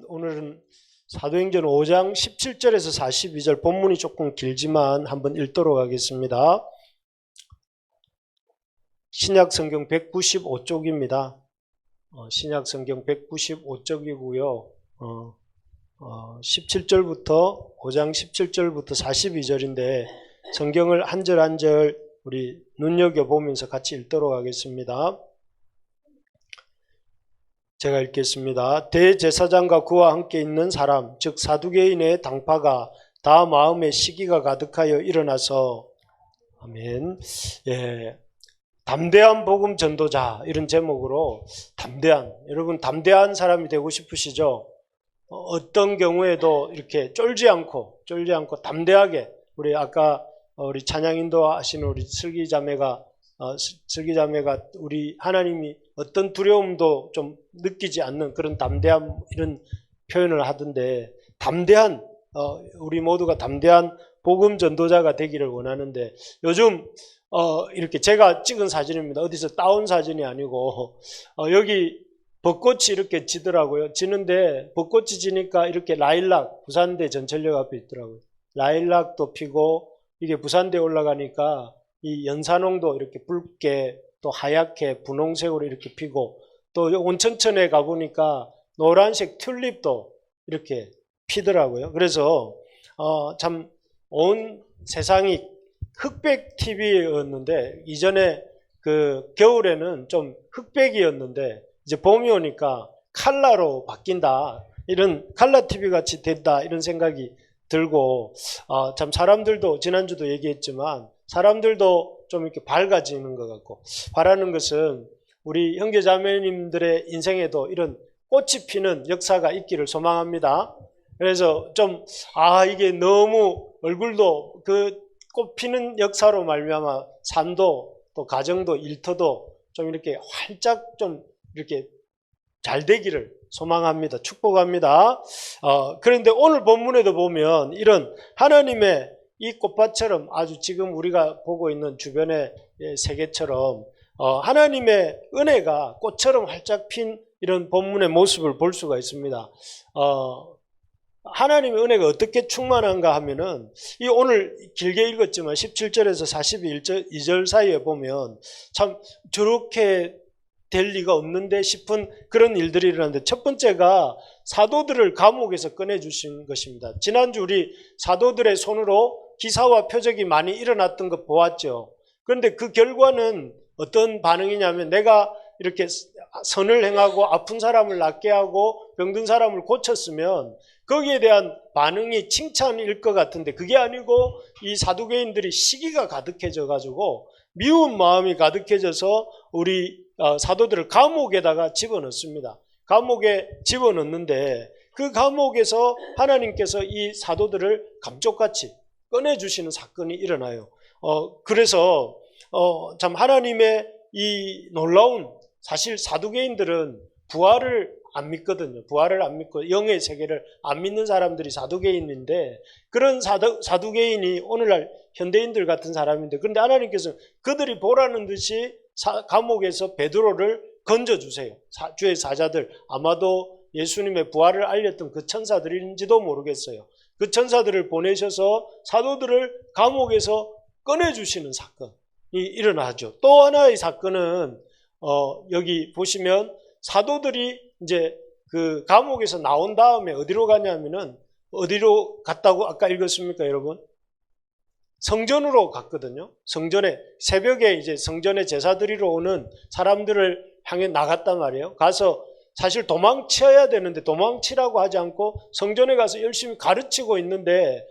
오늘은 사도행전 5장 17절에서 42절 본문이 조금 길지만 한번 읽도록 하겠습니다. 신약성경 195쪽입니다. 신약성경 195쪽이고요. 17절부터 5장 17절부터 42절인데 성경을 한 절 한 절 우리 눈여겨보면서 같이 읽도록 하겠습니다. 제가 읽겠습니다. 대제사장과 그와 함께 있는 사람, 즉 사두개인의 당파가 다 마음에 시기가 가득하여 일어나서 아멘. 담대한 복음 전도자 이런 제목으로 여러분 담대한 사람이 되고 싶으시죠? 어떤 경우에도 이렇게 쫄지 않고 담대하게 우리 아까 우리 찬양 인도하시는 우리 슬기자매가 우리 하나님이 어떤 두려움도 좀 느끼지 않는 그런 담대함 이런 표현을 하던데 우리 모두가 담대한 복음 전도자가 되기를 원하는데 요즘 이렇게 제가 찍은 사진입니다. 어디서 따온 사진이 아니고 여기 벚꽃이 이렇게 지더라고요. 지는데 벚꽃이 지니까 이렇게 라일락 부산대 전철역 앞에 있더라고요. 라일락도 피고 이게 부산대에 올라가니까 이 연산홍도 이렇게 붉게 또 하얗게 분홍색으로 이렇게 피고 또 온천천에 가보니까 노란색 튤립도 이렇게 피더라고요. 그래서 참 온 세상이 흑백 TV였는데 이전에 그 겨울에는 좀 흑백이었는데 이제 봄이 오니까 칼라로 바뀐다. 이런 칼라 TV 같이 된다. 이런 생각이 들고 참 사람들도 지난주도 얘기했지만 사람들도 좀 이렇게 밝아지는 것 같고 바라는 것은 우리 형제자매님들의 인생에도 이런 꽃이 피는 역사가 있기를 소망합니다. 그래서 좀 이게 너무 얼굴도 그 꽃 피는 역사로 말미암아 삶도 또 가정도 일터도 좀 이렇게 활짝 좀 이렇게 잘 되기를 소망합니다. 축복합니다. 그런데 오늘 본문에도 보면 이런 하나님의 이 꽃밭처럼 아주 지금 우리가 보고 있는 주변의 세계처럼 하나님의 은혜가 꽃처럼 활짝 핀 이런 본문의 모습을 볼 수가 있습니다. 하나님의 은혜가 어떻게 충만한가 하면은 이 오늘 길게 읽었지만 17절에서 42절 사이에 보면 참 저렇게 될 리가 없는데 싶은 그런 일들이 일어났는데 첫 번째가 사도들을 감옥에서 꺼내주신 것입니다. 지난주 우리 사도들의 손으로 기사와 표적이 많이 일어났던 거 보았죠. 그런데 그 결과는 어떤 반응이냐면 내가 이렇게 선을 행하고 아픈 사람을 낫게 하고 병든 사람을 고쳤으면 거기에 대한 반응이 칭찬일 것 같은데 그게 아니고 이 사두개인들이 시기가 가득해져 가지고 미운 마음이 가득해져서 우리 사도들을 감옥에다가 집어넣습니다. 감옥에 집어넣는데 그 감옥에서 하나님께서 이 사도들을 감쪽같이 꺼내주시는 사건이 일어나요. 그래서 참 하나님의 이 놀라운 사실 사두개인들은 부활을 안 믿거든요. 부활을 안 믿고 영의 세계를 안 믿는 사람들이 사두개인인데 그런 사두개인이 오늘날 현대인들 같은 사람인데 그런데 하나님께서 그들이 보라는 듯이 감옥에서 베드로를 건져주세요. 주의 사자들 아마도 예수님의 부활을 알렸던 그 천사들인지도 모르겠어요. 그 천사들을 보내셔서 사도들을 감옥에서 꺼내주시는 사건이 일어나죠. 또 하나의 사건은 여기 보시면 사도들이 이제 그 감옥에서 나온 다음에 어디로 가냐면은 어디로 갔다고 아까 읽었습니까, 여러분? 성전으로 갔거든요. 성전에 새벽에 이제 성전에 제사 드리러 오는 사람들을 향해 나갔단 말이에요. 가서 사실 도망쳐야 되는데 도망치라고 하지 않고 성전에 가서 열심히 가르치고 있는데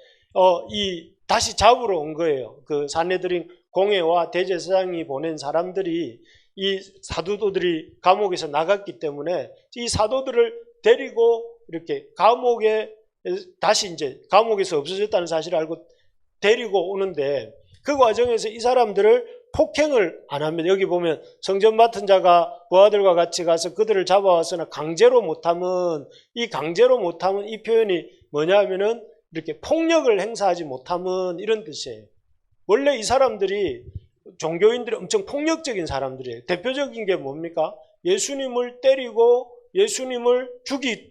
다시 잡으러 온 거예요. 그 산헤드린 공회와 대제사장이 보낸 사람들이 이 사도들이 감옥에서 나갔기 때문에 이 사도들을 데리고 이렇게 감옥에 다시 이제 감옥에서 없어졌다는 사실을 알고 데리고 오는데 그 과정에서 이 사람들을 폭행을 안 합니다. 여기 보면 성전 맡은 자가 부하들과 같이 가서 그들을 잡아왔으나 강제로 못함은 이 표현이 뭐냐 하면은 이렇게 폭력을 행사하지 못함은 이런 뜻이에요. 원래 이 사람들이 종교인들이 엄청 폭력적인 사람들이에요. 대표적인 게 뭡니까? 예수님을 때리고 예수님을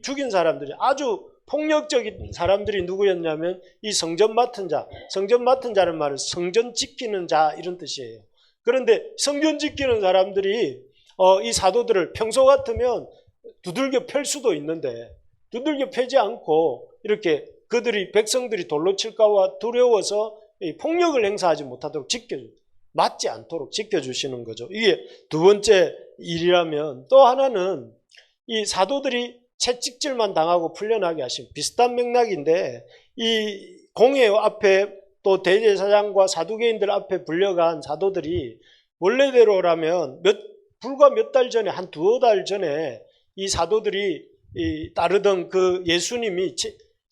죽인 사람들이, 아주 폭력적인 사람들이 누구였냐면 이 성전 맡은 자. 성전 맡은 자는 말은 성전 지키는 자 이런 뜻이에요. 그런데 성전 지키는 사람들이 이 사도들을 평소 같으면 두들겨 팰 수도 있는데 두들겨 패지 않고 이렇게 그들이 백성들이 돌로 칠까봐 두려워서 폭력을 행사하지 못하도록 맞지 않도록 지켜주시는 거죠. 이게 두 번째 일이라면, 또 하나는 이 사도들이 채찍질만 당하고 풀려나게 하신 비슷한 맥락인데, 이 공회 앞에 또 대제사장과 사두개인들 앞에 불려간 사도들이 원래대로라면 불과 몇 달 전에, 한 두어 달 전에 이 사도들이 따르던 그 예수님이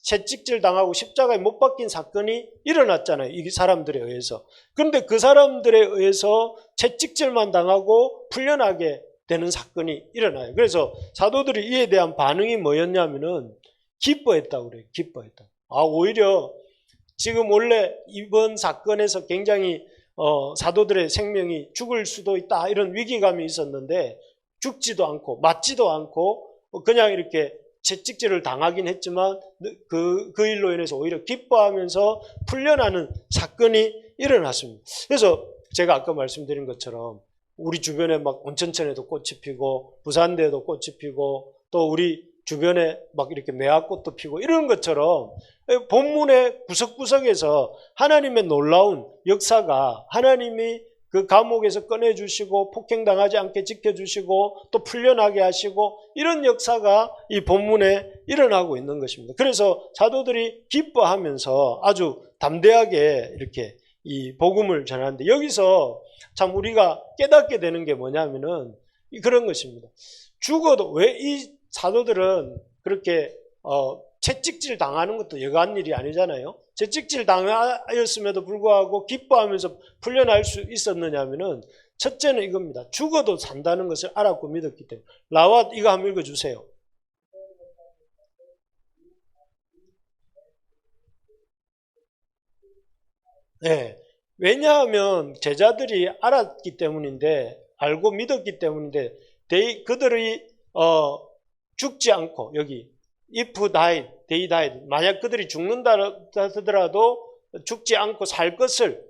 채찍질 당하고 십자가에 못 박힌 사건이 일어났잖아요. 이 사람들에 의해서. 그런데 그 사람들에 의해서 채찍질만 당하고 풀려나게 되는 사건이 일어나요. 그래서 사도들이 이에 대한 반응이 뭐였냐면은 기뻐했다고 그래요. 기뻐했다. 오히려 지금 원래 이번 사건에서 굉장히 사도들의 생명이 죽을 수도 있다 이런 위기감이 있었는데 죽지도 않고 맞지도 않고 그냥 이렇게 채찍질을 당하긴 했지만 그 일로 인해서 오히려 기뻐하면서 풀려나는 사건이 일어났습니다. 그래서 제가 아까 말씀드린 것처럼 우리 주변에 막 온천천에도 꽃이 피고 부산대에도 꽃이 피고 또 우리 주변에 막 이렇게 매화꽃도 피고 이런 것처럼 본문의 구석구석에서 하나님의 놀라운 역사가, 하나님이 그 감옥에서 꺼내주시고 폭행당하지 않게 지켜주시고 또 풀려나게 하시고 이런 역사가 이 본문에 일어나고 있는 것입니다. 그래서 사도들이 기뻐하면서 아주 담대하게 이렇게 이 복음을 전하는데, 여기서 참 우리가 깨닫게 되는 게 뭐냐면은 그런 것입니다. 죽어도 왜 이 사도들은 그렇게 채찍질 당하는 것도 여간 일이 아니잖아요. 채찍질 당하였음에도 불구하고 기뻐하면서 풀려날 수 있었느냐면은, 첫째는 이겁니다. 죽어도 산다는 것을 알았고 믿었기 때문에. 라왓 이거 한번 읽어주세요. 네. 왜냐하면 제자들이 알았기 때문인데, 알고 믿었기 때문인데, 그들이 죽지 않고, 여기 if died, they died, 만약 그들이 죽는다 하더라도 죽지 않고 살 것을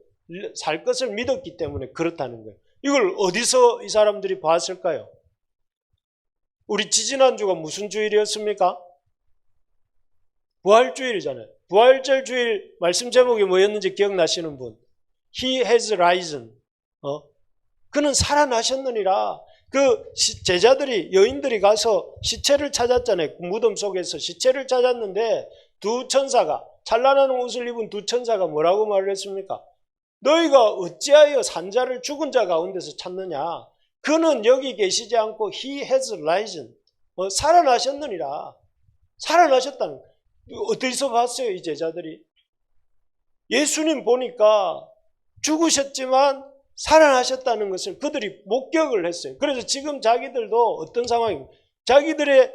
믿었기 때문에 그렇다는 거예요. 이걸 어디서 이 사람들이 봤을까요? 우리 지지난주가 무슨 주일이었습니까? 부활주일이잖아요. 부활절 주일 말씀 제목이 뭐였는지 기억나시는 분? He has risen. 그는 살아나셨느니라. 그 제자들이, 여인들이 가서 시체를 찾았잖아요. 무덤 속에서 시체를 찾았는데 두 천사가, 찬란한 옷을 입은 두 천사가 뭐라고 말을 했습니까? 너희가 어찌하여 산자를 죽은 자 가운데서 찾느냐? 그는 여기 계시지 않고 He has risen. 살아나셨느니라. 살아나셨다는 거예요. 어디서 봤어요, 이 제자들이? 예수님 보니까 죽으셨지만 살아나셨다는 것을 그들이 목격을 했어요. 그래서 지금 자기들도 어떤 상황입니까? 자기들의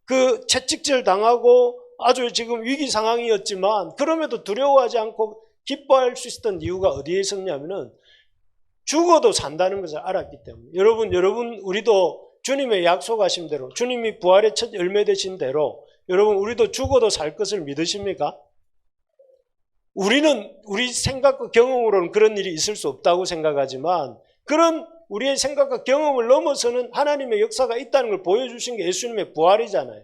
그 채찍질 당하고 아주 지금 위기 상황이었지만 그럼에도 두려워하지 않고 기뻐할 수 있었던 이유가 어디에 있었냐면은 죽어도 산다는 것을 알았기 때문에. 여러분 우리도 주님의 약속하신 대로, 주님이 부활의 첫 열매 되신 대로 여러분 우리도 죽어도 살 것을 믿으십니까? 우리는 우리 생각과 경험으로는 그런 일이 있을 수 없다고 생각하지만, 그런 우리의 생각과 경험을 넘어서는 하나님의 역사가 있다는 걸 보여주신 게 예수님의 부활이잖아요.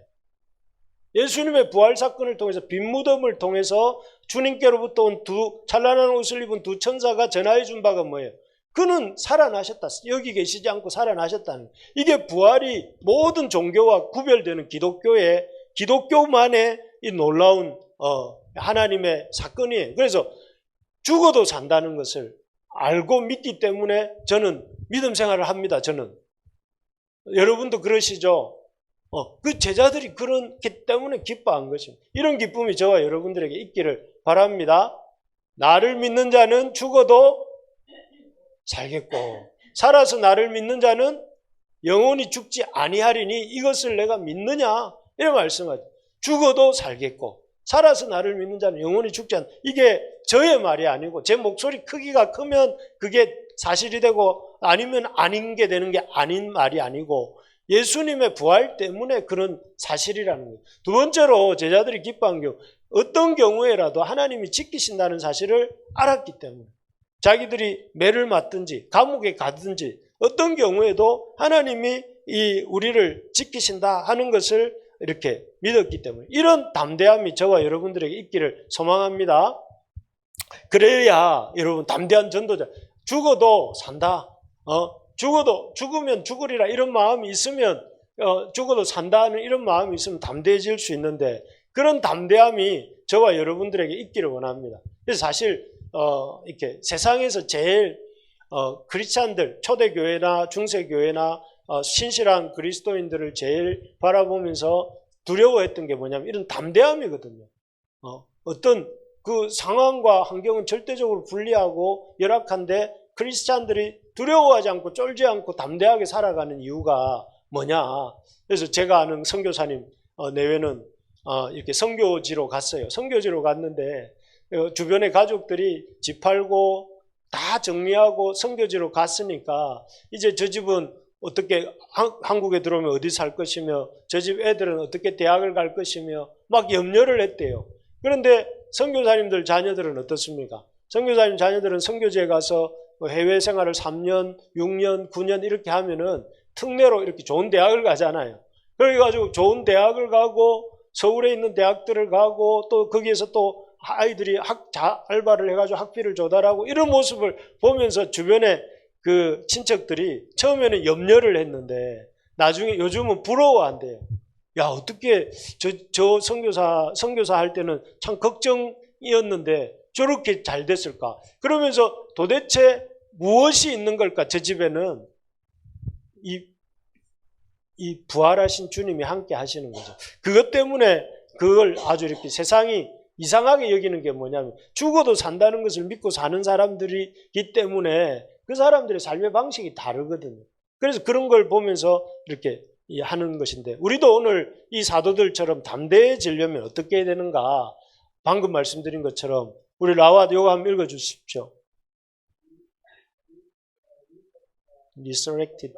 예수님의 부활 사건을 통해서, 빈 무덤을 통해서 주님께로부터 온 찬란한 옷을 입은 두 천사가 전하해 준 바가 뭐예요? 그는 살아나셨다. 여기 계시지 않고 살아나셨다는 거예요. 이게 부활이 모든 종교와 구별되는 기독교만의 이 놀라운 하나님의 사건이에요. 그래서 죽어도 산다는 것을 알고 믿기 때문에 저는 믿음 생활을 합니다. 저는. 여러분도 그러시죠? 그 제자들이 그렇기 때문에 기뻐한 것입니다. 이런 기쁨이 저와 여러분들에게 있기를 바랍니다. 나를 믿는 자는 죽어도 살겠고 살아서 나를 믿는 자는 영원히 죽지 아니하리니 이것을 내가 믿느냐? 이런 말씀하죠. 죽어도 살겠고 살아서 나를 믿는 자는 영원히 죽지 않다. 이게 저의 말이 아니고 제 목소리 크기가 크면 그게 사실이 되고 아니면 아닌 게 되는 게 아닌 말이 아니고, 예수님의 부활 때문에 그런 사실이라는 거예요. 두 번째로 제자들이 기뻐한 경우, 어떤 경우에라도 하나님이 지키신다는 사실을 알았기 때문에, 자기들이 매를 맞든지 감옥에 가든지 어떤 경우에도 하나님이 우리를 지키신다 하는 것을 이렇게 믿었기 때문에, 이런 담대함이 저와 여러분들에게 있기를 소망합니다. 그래야 여러분 담대한 전도자, 죽어도 산다, 죽으면 죽으리라 이런 마음이 있으면, 죽어도 산다는 이런 마음이 있으면 담대해질 수 있는데, 그런 담대함이 저와 여러분들에게 있기를 원합니다. 그래서 사실 이렇게 세상에서 제일 크리스찬들, 초대교회나 중세교회나 신실한 그리스도인들을 제일 바라보면서 두려워했던 게 뭐냐면 이런 담대함이거든요. 어떤 그 상황과 환경은 절대적으로 불리하고 열악한데 크리스찬들이 두려워하지 않고 쫄지 않고 담대하게 살아가는 이유가 뭐냐. 그래서 제가 아는 선교사님 내외는 이렇게 선교지로 갔어요. 선교지로 갔는데 주변의 가족들이 집 팔고 다 정리하고 선교지로 갔으니까 이제 저 집은 어떻게 한국에 들어오면 어디 살 것이며 저 집 애들은 어떻게 대학을 갈 것이며 막 염려를 했대요. 그런데 선교사님들 자녀들은 어떻습니까? 선교사님 자녀들은 선교지에 가서 해외 생활을 3년, 6년, 9년 이렇게 하면은 특례로 이렇게 좋은 대학을 가잖아요. 그래가지고 좋은 대학을 가고 서울에 있는 대학들을 가고 또 거기에서 또 아이들이 알바를 해가지고 학비를 조달하고 이런 모습을 보면서 주변에 그 친척들이 처음에는 염려를 했는데 나중에 요즘은 부러워한대요. 야, 어떻게 저 선교사 할 때는 참 걱정이었는데 저렇게 잘 됐을까? 그러면서 도대체 무엇이 있는 걸까? 저 집에는 이 부활하신 주님이 함께 하시는 거죠. 그것 때문에 그걸 아주 이렇게 세상이 이상하게 여기는 게 뭐냐면 죽어도 산다는 것을 믿고 사는 사람들이기 때문에 그 사람들의 삶의 방식이 다르거든요. 그래서 그런 걸 보면서 이렇게 하는 것인데, 우리도 오늘 이 사도들처럼 담대해지려면 어떻게 해야 되는가? 방금 말씀드린 것처럼 우리 라와 요거 한번 읽어주십시오. Resurrected.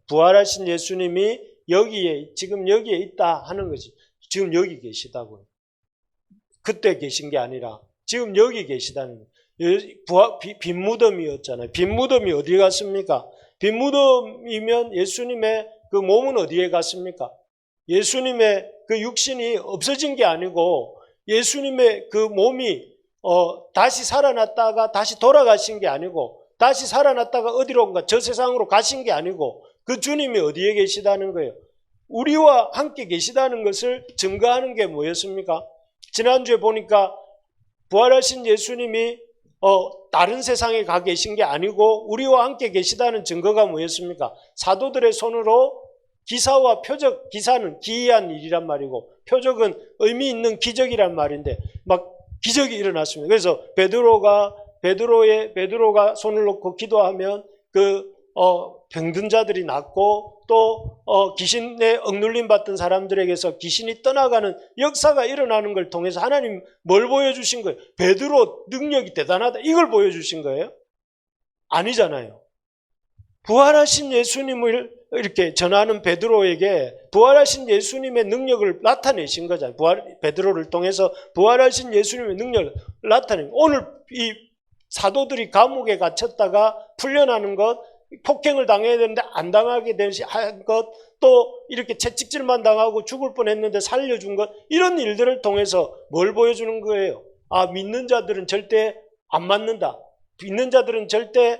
부활하신 예수님이 지금 여기에 있다 하는 거지. 지금 여기 계시다고요. 그때 계신 게 아니라 지금 여기 계시다는 거예요. 빈 무덤이었잖아요. 빈 무덤이 어디에 갔습니까? 빈 무덤이면 예수님의 그 몸은 어디에 갔습니까? 예수님의 그 육신이 없어진 게 아니고 예수님의 그 몸이 다시 살아났다가 다시 돌아가신 게 아니고 다시 살아났다가 어디론가 저 세상으로 가신 게 아니고 그 주님이 어디에 계시다는 거예요. 우리와 함께 계시다는 것을 증거하는 게 뭐였습니까? 지난주에 보니까 부활하신 예수님이 다른 세상에 가 계신 게 아니고 우리와 함께 계시다는 증거가 뭐였습니까? 사도들의 손으로 기사와 표적, 기사는 기이한 일이란 말이고 표적은 의미 있는 기적이란 말인데 막 기적이 일어났습니다. 그래서 베드로가 손을 놓고 기도하면 병든 자들이 낫고 또 귀신에 억눌림 받던 사람들에게서 귀신이 떠나가는 역사가 일어나는 걸 통해서 하나님 뭘 보여주신 거예요? 베드로 능력이 대단하다 이걸 보여주신 거예요? 아니잖아요. 부활하신 예수님을 이렇게 전하는 베드로에게 부활하신 예수님의 능력을 나타내신 거잖아요. 베드로를 통해서 부활하신 예수님의 능력을 나타낸, 오늘 이 사도들이 감옥에 갇혔다가 풀려나는 것, 폭행을 당해야 되는데 안 당하게 한 것, 또 이렇게 채찍질만 당하고 죽을 뻔했는데 살려준 것, 이런 일들을 통해서 뭘 보여주는 거예요? 믿는 자들은 절대 안 맞는다. 믿는 자들은 절대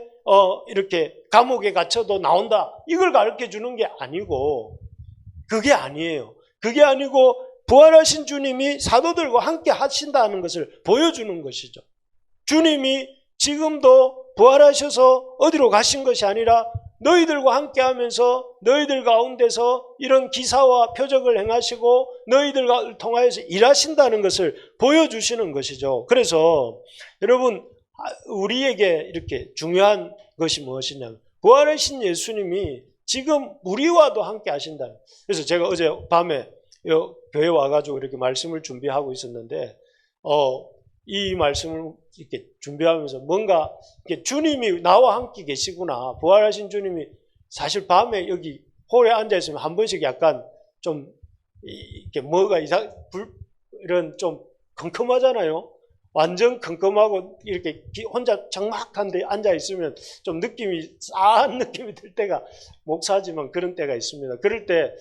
이렇게 감옥에 갇혀도 나온다. 이걸 가르쳐 주는 게 아니고, 그게 아니에요. 그게 아니고 부활하신 주님이 사도들과 함께 하신다는 것을 보여주는 것이죠. 주님이 지금도 부활하셔서 어디로 가신 것이 아니라 너희들과 함께 하면서 너희들 가운데서 이런 기사와 표적을 행하시고 너희들과 통하여서 일하신다는 것을 보여주시는 것이죠. 그래서 여러분, 우리에게 이렇게 중요한 것이 무엇이냐면 부활하신 예수님이 지금 우리와도 함께 하신다. 그래서 제가 어제 밤에 교회 와가지고 이렇게 말씀을 준비하고 있었는데 이 말씀을 이렇게 준비하면서 뭔가 이렇게 주님이 나와 함께 계시구나, 부활하신 주님이 사실 밤에 여기 홀에 앉아 있으면 한 번씩 약간 좀 이렇게 뭐가 이런 좀 컴컴하잖아요. 완전 컴컴하고 이렇게 혼자 적막한데 앉아 있으면 좀 느낌이 싸한 느낌이 들 때가 목사지만 그런 때가 있습니다. 그럴 때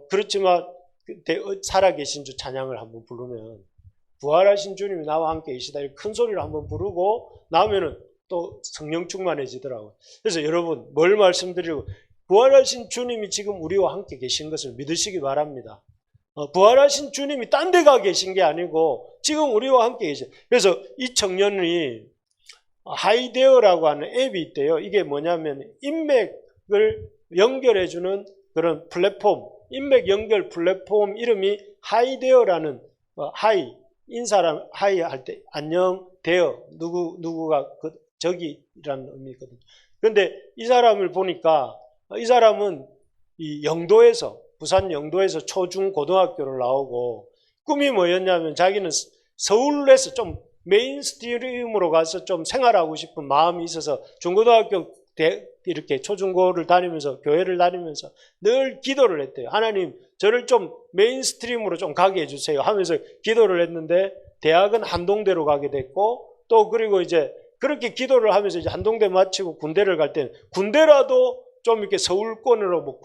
그렇지만 그때 살아계신 주 찬양을 한번 부르면 부활하신 주님이 나와 함께 계시다 이렇게 큰 소리를 한번 부르고 나오면은 또 성령 충만해지더라고요. 그래서 여러분 뭘 말씀드리고 부활하신 주님이 지금 우리와 함께 계신 것을 믿으시기 바랍니다. 부활하신 주님이 딴 데 가 계신 게 아니고 지금 우리와 함께 계셔. 그래서 이 청년이 하이데어라고 하는 앱이 있대요. 이게 뭐냐면 인맥을 연결해주는 그런 플랫폼, 인맥 연결 플랫폼 이름이 하이데어라는 하이 인사람 하이 할 때 안녕 대어 누구가 저기라는 의미거든요. 그런데 이 사람을 보니까 이 사람은 이 영도에서 부산 영도에서 초중 고등학교를 나오고 꿈이 뭐였냐면 자기는 서울에서 좀 메인스트림으로 가서 좀 생활하고 싶은 마음이 있어서 중고등학교 이렇게 초중고를 다니면서 교회를 다니면서 늘 기도를 했대요. 하나님 저를 좀 메인스트림으로 좀 가게 해주세요 하면서 기도를 했는데 대학은 한동대로 가게 됐고 또 그리고 이제 그렇게 기도를 하면서 이제 한동대 마치고 군대를 갈 때는 군대라도 좀 이렇게 서울권으로 뭐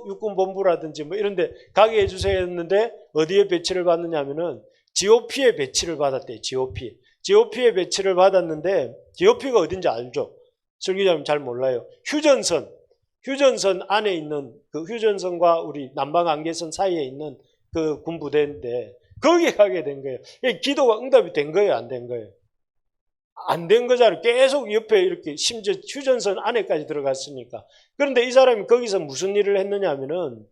육군본부라든지 뭐 이런 데 가게 해주세요 했는데 어디에 배치를 받느냐 하면은 GOP에 배치를 받았대요. GOP에 배치를 받았는데 GOP가 어딘지 알죠? 설교자님 잘 몰라요. 휴전선 안에 있는 그 휴전선과 우리 남방안개선 사이에 있는 그 군부대인데 거기에 가게 된 거예요. 기도가 응답이 된 거예요? 안 된 거예요? 안 된 거잖아요. 계속 옆에 이렇게 심지어 휴전선 안에까지 들어갔으니까. 그런데 이 사람이 거기서 무슨 일을 했느냐 하면은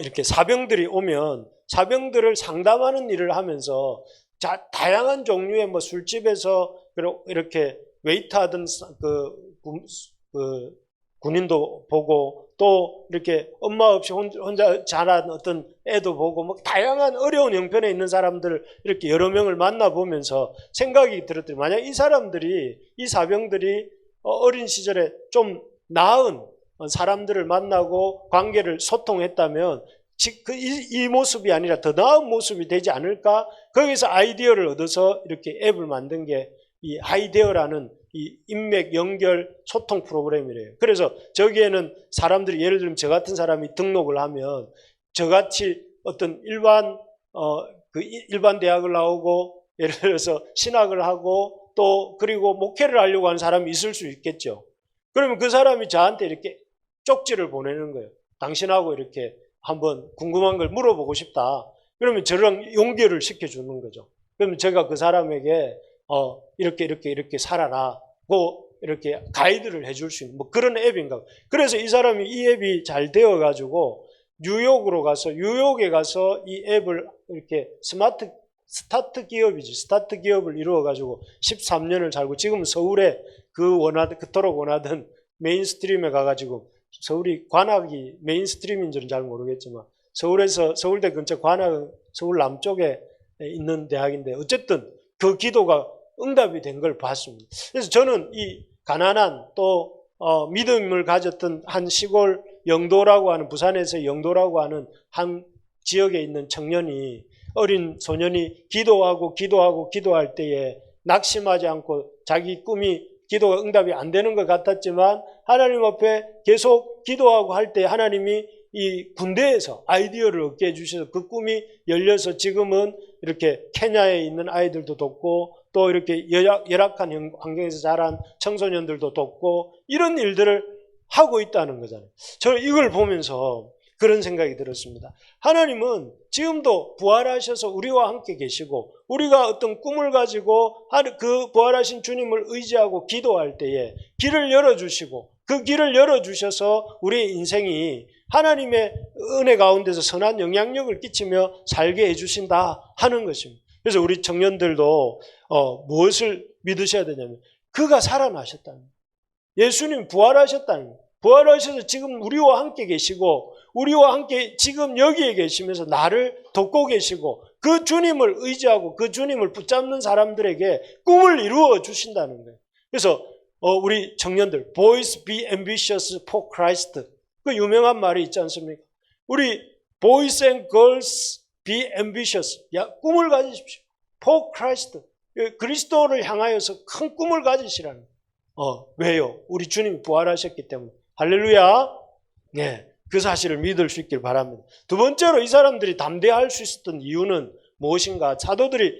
이렇게 사병들이 오면 사병들을 상담하는 일을 하면서 다양한 종류의 뭐 술집에서 이렇게 웨이트하던 군인도 보고 또 이렇게 엄마 없이 혼자 자란 어떤 애도 보고 뭐 다양한 어려운 형편에 있는 사람들 이렇게 여러 명을 만나보면서 생각이 들었더니 만약 이 사병들이 어린 시절에 좀 나은 사람들을 만나고 관계를 소통했다면 이 모습이 아니라 더 나은 모습이 되지 않을까? 거기서 아이디어를 얻어서 이렇게 앱을 만든 게 이 아이디어라는 이 인맥 연결 소통 프로그램이래요. 그래서 저기에는 사람들이 예를 들면 저 같은 사람이 등록을 하면 저같이 어떤 일반 대학을 나오고 예를 들어서 신학을 하고 또 그리고 목회를 하려고 하는 사람이 있을 수 있겠죠. 그러면 그 사람이 저한테 이렇게 쪽지를 보내는 거예요. 당신하고 이렇게 한번 궁금한 걸 물어보고 싶다. 그러면 저랑 연결을 시켜주는 거죠. 그러면 제가 그 사람에게 이렇게 살아라고 이렇게 가이드를 해줄 수 있는 뭐 그런 앱인가. 그래서 이 사람이 이 앱이 잘 되어가지고 뉴욕에 가서 이 앱을 이렇게 스타트 기업을 이루어가지고 13년을 살고 지금은 서울에 그토록 원하던 메인스트림에 가가지고 서울이 관악이 메인스트림인지는 잘 모르겠지만 서울대 근처 관악은 서울 남쪽에 있는 대학인데 어쨌든 그 기도가 응답이 된 걸 봤습니다. 그래서 저는 이 가난한 또 믿음을 가졌던 한 시골 영도라고 하는 부산에서 영도라고 하는 한 지역에 있는 청년이 어린 소년이 기도할 때에 낙심하지 않고 자기 꿈이 기도가 응답이 안 되는 것 같았지만 하나님 앞에 계속 기도하고 할 때 하나님이 이 군대에서 아이디어를 얻게 해주셔서 그 꿈이 열려서 지금은 이렇게 케냐에 있는 아이들도 돕고 또 이렇게 열악한 환경에서 자란 청소년들도 돕고 이런 일들을 하고 있다는 거잖아요. 저는 이걸 보면서 그런 생각이 들었습니다. 하나님은 지금도 부활하셔서 우리와 함께 계시고 우리가 어떤 꿈을 가지고 그 부활하신 주님을 의지하고 기도할 때에 길을 열어주시고 그 길을 열어주셔서 우리의 인생이 하나님의 은혜 가운데서 선한 영향력을 끼치며 살게 해주신다 하는 것입니다. 그래서 우리 청년들도 무엇을 믿으셔야 되냐면 그가 살아나셨다는 거예요. 예수님 부활하셨다는 거예요. 부활하셔서 지금 우리와 함께 계시고 우리와 함께 지금 여기에 계시면서 나를 돕고 계시고 그 주님을 의지하고 그 주님을 붙잡는 사람들에게 꿈을 이루어 주신다는 거예요. 그래서 우리 청년들, boys be ambitious for Christ. 그 유명한 말이 있지 않습니까? 우리 boys and girls be ambitious. 꿈을 가지십시오. for Christ. 그리스도를 향하여서 큰 꿈을 가지시라는. 왜요? 우리 주님이 부활하셨기 때문에. 할렐루야. 네, 그 사실을 믿을 수 있길 바랍니다. 두 번째로 이 사람들이 담대할 수 있었던 이유는 무엇인가? 사도들이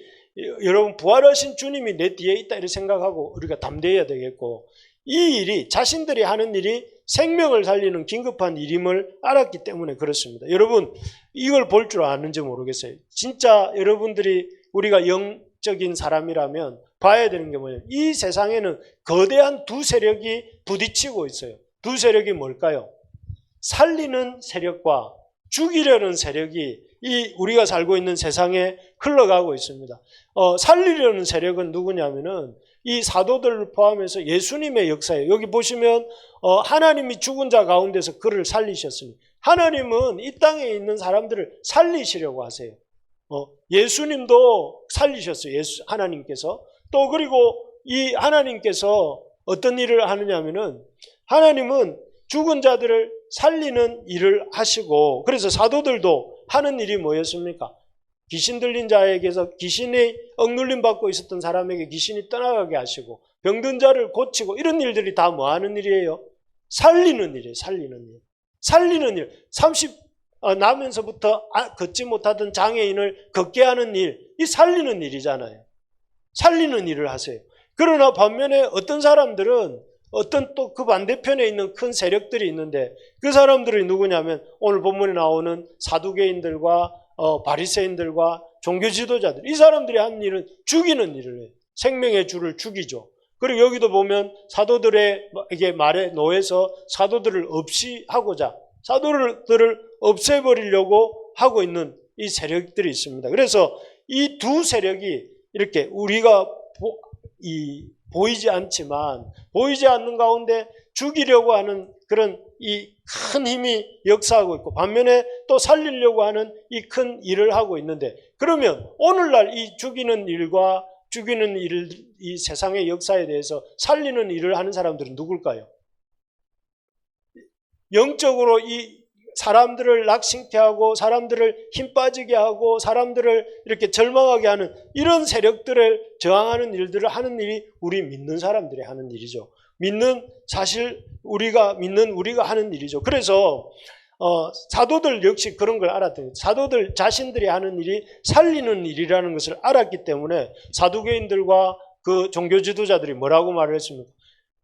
여러분 부활하신 주님이 내 뒤에 있다 이렇게 생각하고 우리가 담대해야 되겠고, 이 일이 자신들이 하는 일이 생명을 살리는 긴급한 일임을 알았기 때문에 그렇습니다. 여러분 이걸 볼 줄 아는지 모르겠어요. 진짜 여러분들이 우리가 영적인 사람이라면 봐야 되는 게 뭐냐면 이 세상에는 거대한 두 세력이 부딪히고 있어요. 두 세력이 뭘까요? 살리는 세력과 죽이려는 세력이 이 우리가 살고 있는 세상에 흘러가고 있습니다. 살리려는 세력은 누구냐면은 이 사도들을 포함해서 예수님의 역사예요. 여기 보시면 하나님이 죽은 자 가운데서 그를 살리셨으니 하나님은 이 땅에 있는 사람들을 살리시려고 하세요. 예수님도 살리셨어요. 하나님께서. 또 그리고 이 하나님께서 어떤 일을 하느냐면은 하나님은 죽은 자들을 살리는 일을 하시고, 그래서 사도들도 하는 일이 뭐였습니까? 귀신 들린 자에게서 귀신이 억눌림 받고 있었던 사람에게 귀신이 떠나가게 하시고 병든 자를 고치고 이런 일들이 다 뭐 하는 일이에요? 살리는 일이에요. 살리는 일. 30 나면서부터 걷지 못하던 장애인을 걷게 하는 일, 이 살리는 일이잖아요. 살리는 일을 하세요. 그러나 반면에 어떤 사람들은 어떤 또 그 반대편에 있는 큰 세력들이 있는데 그 사람들이 누구냐면 오늘 본문에 나오는 사두개인들과 바리새인들과 종교 지도자들, 이 사람들이 하는 일은 죽이는 일을 해요. 생명의 주를 죽이죠. 그리고 여기도 보면 사도들에게 말에 놓여서 사도들을 없이하고자 사도들을 없애버리려고 하고 있는 이 세력들이 있습니다. 그래서 이 두 세력이 이렇게 우리가 보이지 않지만 보이지 않는 가운데 죽이려고 하는 그런 이 큰 힘이 역사하고 있고 반면에 또 살리려고 하는 이 큰 일을 하고 있는데, 그러면 오늘날 이 죽이는 일과 죽이는 일, 이 세상의 역사에 대해서 살리는 일을 하는 사람들은 누굴까요? 영적으로 이 사람들을 낙심케 하고 사람들을 힘 빠지게 하고 사람들을 이렇게 절망하게 하는 이런 세력들을 저항하는 일들을 하는 일이 우리 믿는 사람들이 하는 일이죠. 사실 우리가 하는 일이죠. 그래서 사도들 역시 그런 걸 알았던 거예요. 사도들 자신들이 하는 일이 살리는 일이라는 것을 알았기 때문에 사두개인들과 그 종교 지도자들이 뭐라고 말을 했습니까?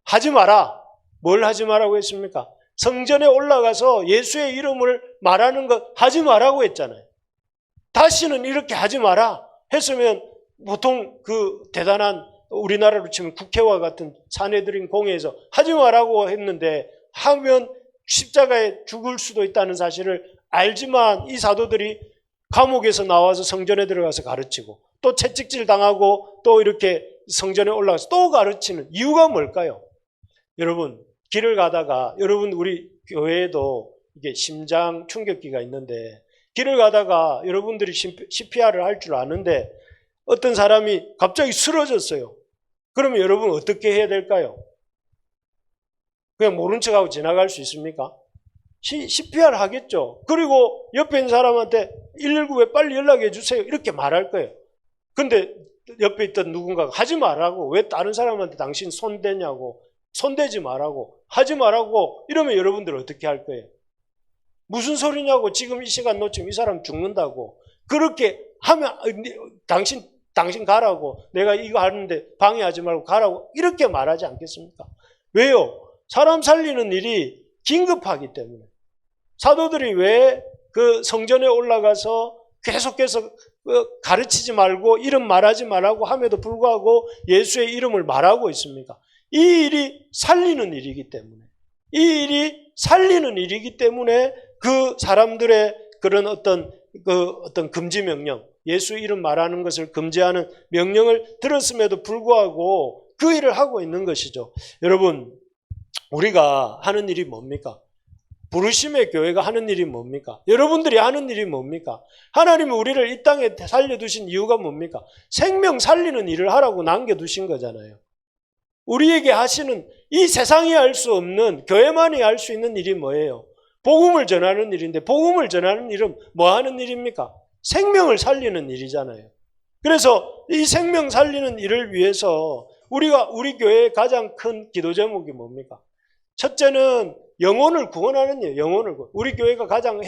하지 마라. 뭘 하지 마라고 했습니까? 성전에 올라가서 예수의 이름을 말하는 것 하지 마라고 했잖아요. 다시는 이렇게 하지 마라 했으면 보통 그 대단한 우리나라로 치면 국회와 같은 사내들인 공회에서 하지 마라고 했는데 하면 십자가에 죽을 수도 있다는 사실을 알지만 이 사도들이 감옥에서 나와서 성전에 들어가서 가르치고 또 채찍질 당하고 또 이렇게 성전에 올라가서 또 가르치는 이유가 뭘까요? 여러분 길을 가다가 여러분 우리 교회에도 이게 심장 충격기가 있는데 길을 가다가 여러분들이 CPR을 할 줄 아는데 어떤 사람이 갑자기 쓰러졌어요. 그러면 여러분 어떻게 해야 될까요? 그냥 모른 척하고 지나갈 수 있습니까? CPR 하겠죠. 그리고 옆에 있는 사람한테 119에 빨리 연락해 주세요. 이렇게 말할 거예요. 근데 옆에 있던 누군가가 하지 말라고, 왜 다른 사람한테 당신 손대냐고, 손대지 말라고, 하지 말라고 이러면 여러분들 어떻게 할 거예요? 무슨 소리냐고, 지금 이 시간 놓치면 이 사람 죽는다고. 그렇게 하면 당신 가라고, 내가 이거 하는데 방해하지 말고 가라고 이렇게 말하지 않겠습니까? 왜요? 사람 살리는 일이 긴급하기 때문에. 사도들이 왜 그 성전에 올라가서 계속해서 가르치지 말고 이름 말하지 말라고 함에도 불구하고 예수의 이름을 말하고 있습니까? 이 일이 살리는 일이기 때문에, 이 일이 살리는 일이기 때문에 그 사람들의 그런 어떤 금지 명령, 예수 이름 말하는 것을 금지하는 명령을 들었음에도 불구하고 그 일을 하고 있는 것이죠. 여러분, 우리가 하는 일이 뭡니까? 부르심의 교회가 하는 일이 뭡니까? 여러분들이 하는 일이 뭡니까? 하나님은 우리를 이 땅에 살려두신 이유가 뭡니까? 생명 살리는 일을 하라고 남겨두신 거잖아요. 우리에게 하시는 이 세상이 할 수 없는, 교회만이 할 수 있는 일이 뭐예요? 복음을 전하는 일인데, 복음을 전하는 일은 뭐 하는 일입니까? 생명을 살리는 일이잖아요. 그래서 이 생명 살리는 일을 위해서 우리 교회의 가장 큰 기도 제목이 뭡니까? 첫째는 영혼을 구원하는 일, 영혼을 구원. 우리 교회가 가장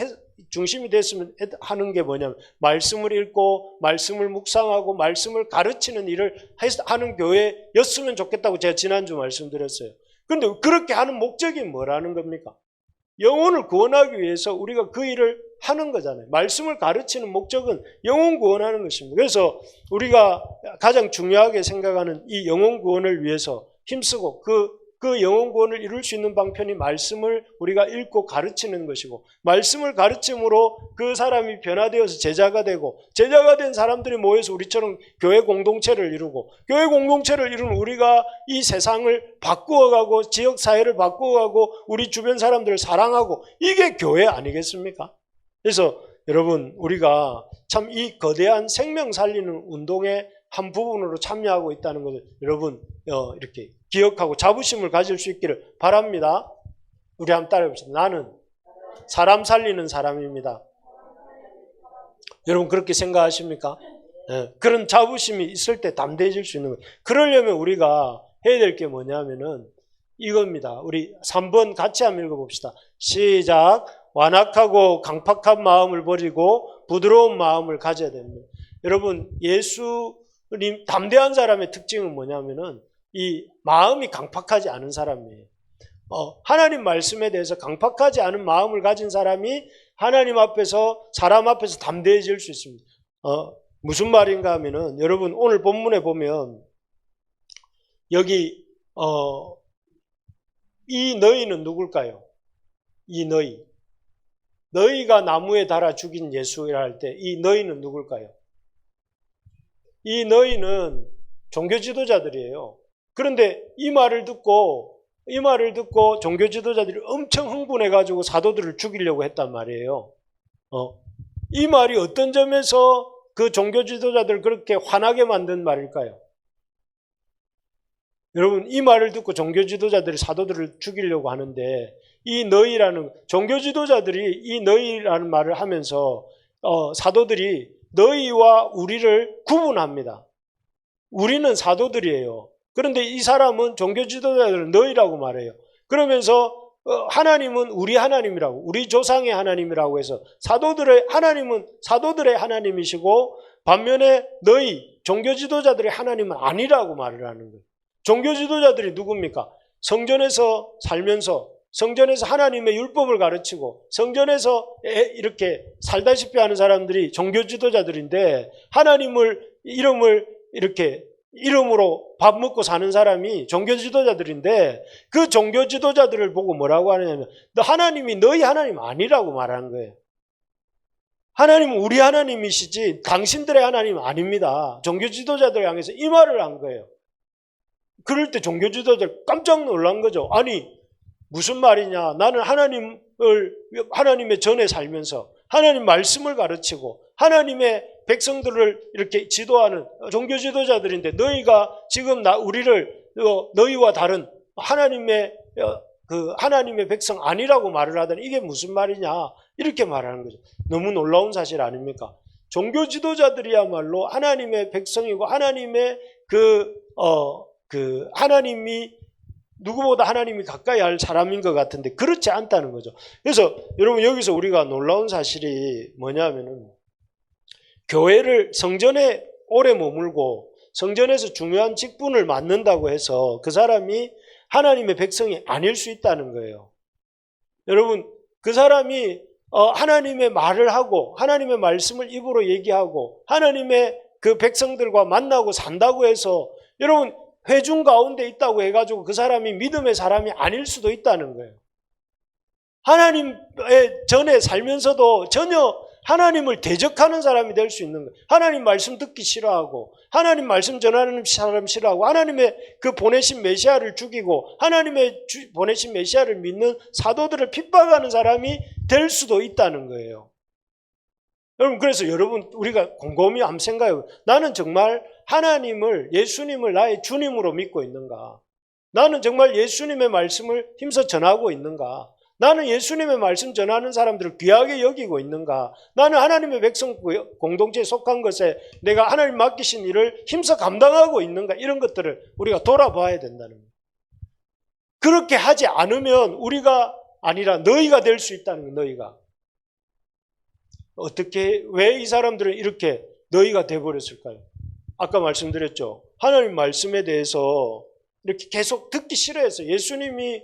중심이 됐으면 하는 게 뭐냐면 말씀을 읽고 말씀을 묵상하고 말씀을 가르치는 일을 하는 교회였으면 좋겠다고 제가 지난주 말씀드렸어요. 그런데 그렇게 하는 목적이 뭐라는 겁니까? 영혼을 구원하기 위해서 우리가 그 일을 하는 거잖아요. 말씀을 가르치는 목적은 영혼 구원하는 것입니다. 그래서 우리가 가장 중요하게 생각하는 이 영혼 구원을 위해서 힘쓰고 그 영혼 구원을 이룰 수 있는 방편이 말씀을 우리가 읽고 가르치는 것이고, 말씀을 가르침으로 그 사람이 변화되어서 제자가 되고, 제자가 된 사람들이 모여서 우리처럼 교회 공동체를 이루고, 교회 공동체를 이루는 우리가 이 세상을 바꾸어가고 지역 사회를 바꾸어가고 우리 주변 사람들을 사랑하고, 이게 교회 아니겠습니까? 그래서 여러분, 우리가 참 이 거대한 생명 살리는 운동의 한 부분으로 참여하고 있다는 것을 여러분 이렇게 기억하고 자부심을 가질 수 있기를 바랍니다. 우리 한번 따라해봅시다. 나는 사람 살리는 사람입니다. 여러분 그렇게 생각하십니까? 네. 그런 자부심이 있을 때 담대해질 수 있는 거예요. 그러려면 우리가 해야 될 게 뭐냐면은 이겁니다. 우리 3번 같이 한번 읽어봅시다. 시작. 완악하고 강팍한 마음을 버리고 부드러운 마음을 가져야 됩니다. 여러분, 예수님 담대한 사람의 특징은 뭐냐면은 이 마음이 강팍하지 않은 사람이에요. 하나님 말씀에 대해서 강팍하지 않은 마음을 가진 사람이 하나님 앞에서, 사람 앞에서 담대해질 수 있습니다. 무슨 말인가 하면은 여러분 오늘 본문에 보면 여기 이 너희는 누굴까요? 이 너희가 나무에 달아 죽인 예수라 할 때 이 너희는 누굴까요? 이 너희는 종교 지도자들이에요. 그런데 이 말을 듣고 종교 지도자들이 엄청 흥분해가지고 사도들을 죽이려고 했단 말이에요. 이 말이 어떤 점에서 그 종교 지도자들을 그렇게 화나게 만든 말일까요? 여러분, 이 말을 듣고 종교 지도자들이 사도들을 죽이려고 하는데 이 너희라는 종교 지도자들이 이 너희라는 말을 하면서 사도들이 너희와 우리를 구분합니다. 우리는 사도들이에요. 그런데 이 사람은 종교 지도자들은 너희라고 말해요. 그러면서 하나님은 우리 하나님이라고, 우리 조상의 하나님이라고 해서 사도들의 하나님은 사도들의 하나님이시고 반면에 너희 종교 지도자들의 하나님은 아니라고 말을 하는 거예요. 종교 지도자들이 누굽니까? 성전에서 살면서 성전에서 하나님의 율법을 가르치고 성전에서 이렇게 살다시피 하는 사람들이 종교 지도자들인데, 하나님을 이름으로 밥 먹고 사는 사람이 종교 지도자들인데, 그 종교 지도자들을 보고 뭐라고 하느냐면 하나님이 너희 하나님 아니라고 말하는 거예요. 하나님은 우리 하나님이시지 당신들의 하나님 아닙니다. 종교 지도자들 향해서 이 말을 한 거예요. 그럴 때 종교 지도자들 깜짝 놀란 거죠. 아니 무슨 말이냐, 나는 하나님의 전에 살면서 하나님 말씀을 가르치고 하나님의 백성들을 이렇게 지도하는 종교 지도자들인데 너희가 지금 우리를 너희와 다른 하나님의 백성 아니라고 말을 하더니 이게 무슨 말이냐, 이렇게 말하는 거죠. 너무 놀라운 사실 아닙니까? 종교 지도자들이야말로 하나님의 백성이고 하나님의 하나님이 누구보다 하나님이 가까이 할 사람인 것 같은데 그렇지 않다는 거죠. 그래서 여러분 여기서 우리가 놀라운 사실이 뭐냐면은 교회를 성전에 오래 머물고 성전에서 중요한 직분을 맡는다고 해서 그 사람이 하나님의 백성이 아닐 수 있다는 거예요. 여러분 그 사람이 하나님의 말을 하고 하나님의 말씀을 입으로 얘기하고 하나님의 그 백성들과 만나고 산다고 해서 여러분 회중 가운데 있다고 해가지고 그 사람이 믿음의 사람이 아닐 수도 있다는 거예요. 하나님의 전에 살면서도 전혀 하나님을 대적하는 사람이 될 수 있는 거예요. 하나님 말씀 듣기 싫어하고 하나님 말씀 전하는 사람 싫어하고 하나님의 그 보내신 메시아를 죽이고 하나님의 보내신 메시아를 믿는 사도들을 핍박하는 사람이 될 수도 있다는 거예요. 여러분 그래서 우리가 곰곰이 한번 생각해요. 나는 정말 하나님을, 예수님을 나의 주님으로 믿고 있는가? 나는 정말 예수님의 말씀을 힘써 전하고 있는가? 나는 예수님의 말씀 전하는 사람들을 귀하게 여기고 있는가? 나는 하나님의 백성 공동체에 속한 것에 내가 하나님 맡기신 일을 힘써 감당하고 있는가? 이런 것들을 우리가 돌아봐야 된다는 거예요. 그렇게 하지 않으면 우리가 아니라 너희가 될 수 있다는 거예요. 너희가. 어떻게, 왜 이 사람들은 이렇게 너희가 돼버렸을까요? 아까 말씀드렸죠. 하나님 말씀에 대해서 이렇게 계속 듣기 싫어해서 예수님이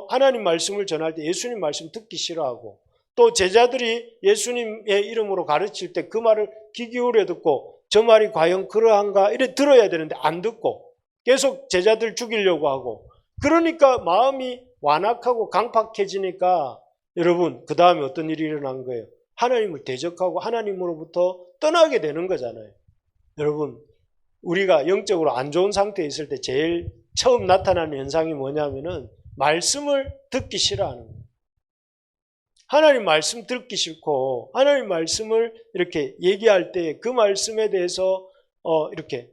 하나님 말씀을 전할 때 예수님 말씀 듣기 싫어하고, 또 제자들이 예수님의 이름으로 가르칠 때 그 말을 귀 기울여 듣고 저 말이 과연 그러한가 이래 들어야 되는데 안 듣고 계속 제자들 죽이려고 하고, 그러니까 마음이 완악하고 강팍해지니까 여러분 그 다음에 어떤 일이 일어난 거예요? 하나님을 대적하고 하나님으로부터 떠나게 되는 거잖아요. 여러분 우리가 영적으로 안 좋은 상태에 있을 때 제일 처음 나타나는 현상이 뭐냐면은 말씀을 듣기 싫어하는 거예요. 하나님 말씀 듣기 싫고 하나님 말씀을 이렇게 얘기할 때 그 말씀에 대해서 이렇게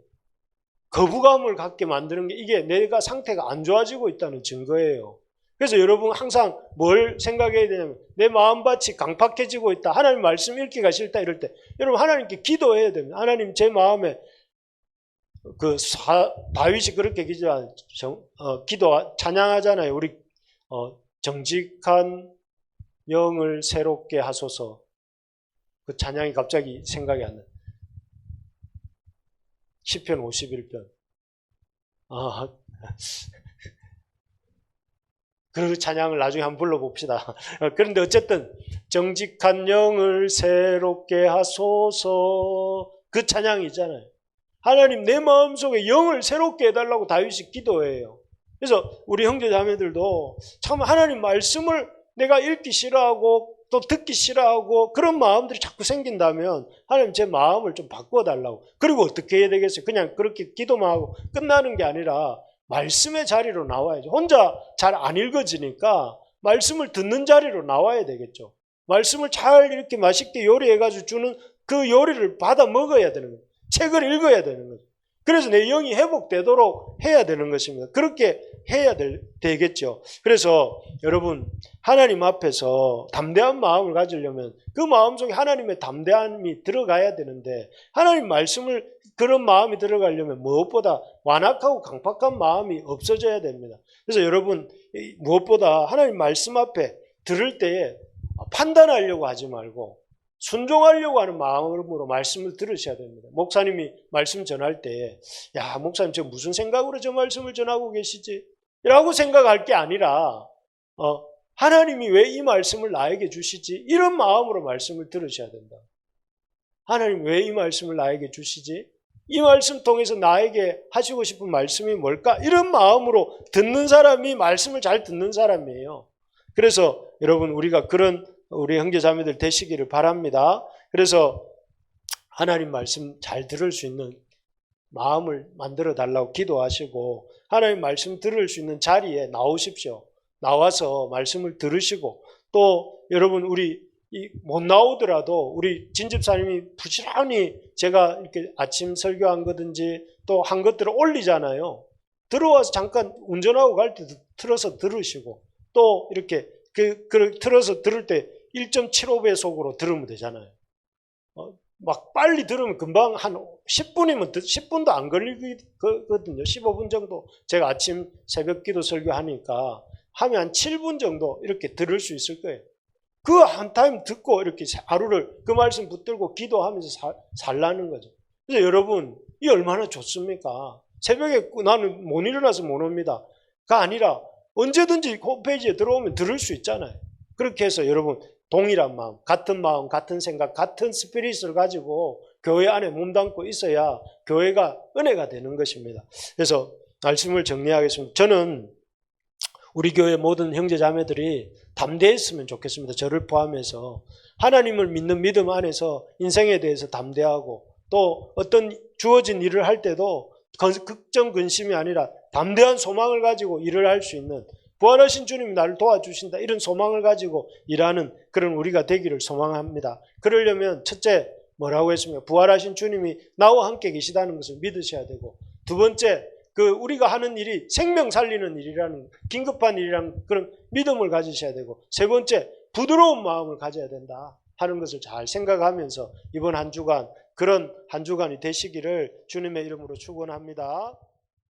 거부감을 갖게 만드는 게, 이게 내가 상태가 안 좋아지고 있다는 증거예요. 그래서 여러분 항상 뭘 생각해야 되냐면 내 마음밭이 강팍해지고 있다, 하나님 말씀 읽기가 싫다 이럴 때 여러분 하나님께 기도해야 됩니다. 하나님 제 마음에 다윗이 그렇게 기도 찬양하잖아요. 우리 정직한 영을 새롭게 하소서. 그 찬양이 갑자기 생각이 안 나요. 시편 51편. 그 찬양을 나중에 한번 불러봅시다. 그런데 어쨌든 정직한 영을 새롭게 하소서, 그 찬양이잖아요. 하나님 내 마음속에 영을 새롭게 해달라고 다윗이 기도해요. 그래서 우리 형제자매들도 참 하나님 말씀을 내가 읽기 싫어하고 또 듣기 싫어하고 그런 마음들이 자꾸 생긴다면 하나님 제 마음을 좀 바꿔달라고. 그리고 어떻게 해야 되겠어요? 그냥 그렇게 기도만 하고 끝나는 게 아니라 말씀의 자리로 나와야죠. 혼자 잘 안 읽어지니까 말씀을 듣는 자리로 나와야 되겠죠. 말씀을 잘 이렇게 맛있게 요리해가지고 주는 그 요리를 받아 먹어야 되는 거예요. 책을 읽어야 되는 거죠. 그래서 내 영이 회복되도록 해야 되는 것입니다. 그렇게 해야 되겠죠. 그래서 여러분 하나님 앞에서 담대한 마음을 가지려면 그 마음속에 하나님의 담대함이 들어가야 되는데, 하나님 말씀을 그런 마음이 들어가려면 무엇보다 완악하고 강팍한 마음이 없어져야 됩니다. 그래서 여러분 무엇보다 하나님 말씀 앞에 들을 때에 판단하려고 하지 말고 순종하려고 하는 마음으로 말씀을 들으셔야 됩니다. 목사님이 말씀 전할 때 야 목사님 저 무슨 생각으로 저 말씀을 전하고 계시지? 라고 생각할 게 아니라 하나님이 왜 이 말씀을 나에게 주시지? 이런 마음으로 말씀을 들으셔야 된다. 하나님 왜 이 말씀을 나에게 주시지? 이 말씀 통해서 나에게 하시고 싶은 말씀이 뭘까? 이런 마음으로 듣는 사람이 말씀을 잘 듣는 사람이에요. 그래서 여러분 우리가 그런 우리 형제자매들 되시기를 바랍니다. 그래서 하나님 말씀 잘 들을 수 있는 마음을 만들어 달라고 기도하시고 하나님 말씀 들을 수 있는 자리에 나오십시오. 나와서 말씀을 들으시고, 또 여러분 우리 못 나오더라도 우리 진집사님이 부지런히 제가 이렇게 아침 설교한 거든지 또 한 것들을 올리잖아요. 들어와서 잠깐 운전하고 갈 때 틀어서 들으시고, 또 이렇게 틀어서 들을 때 1.75배속으로 들으면 되잖아요. 막 빨리 들으면 금방 한 10분이면 10분도 안 걸리거든요. 15분 정도 제가 아침 새벽 기도 설교하니까 하면 한 7분 정도 이렇게 들을 수 있을 거예요. 그 한 타임 듣고 이렇게 하루를 그 말씀 붙들고 기도하면서 살라는 거죠. 그래서 여러분 이 얼마나 좋습니까? 새벽에 나는 못 일어나서 못 옵니다. 가 아니라 언제든지 홈페이지에 들어오면 들을 수 있잖아요. 그렇게 해서 여러분 동일한 마음, 같은 생각, 같은 스피릿을 가지고 교회 안에 몸담고 있어야 교회가 은혜가 되는 것입니다. 그래서 말씀을 정리하겠습니다. 저는 우리 교회 모든 형제자매들이 담대했으면 좋겠습니다. 저를 포함해서 하나님을 믿는 믿음 안에서 인생에 대해서 담대하고, 또 어떤 주어진 일을 할 때도 걱정 근심이 아니라 담대한 소망을 가지고 일을 할 수 있는, 부활하신 주님이 나를 도와주신다 이런 소망을 가지고 일하는 그런 우리가 되기를 소망합니다. 그러려면 첫째 뭐라고 했습니까? 부활하신 주님이 나와 함께 계시다는 것을 믿으셔야 되고, 두 번째 우리가 하는 일이 생명 살리는 일이라는, 긴급한 일이라는 그런 믿음을 가지셔야 되고, 세 번째, 부드러운 마음을 가져야 된다 하는 것을 잘 생각하면서 이번 한 주간 그런 한 주간이 되시기를 주님의 이름으로 축원합니다.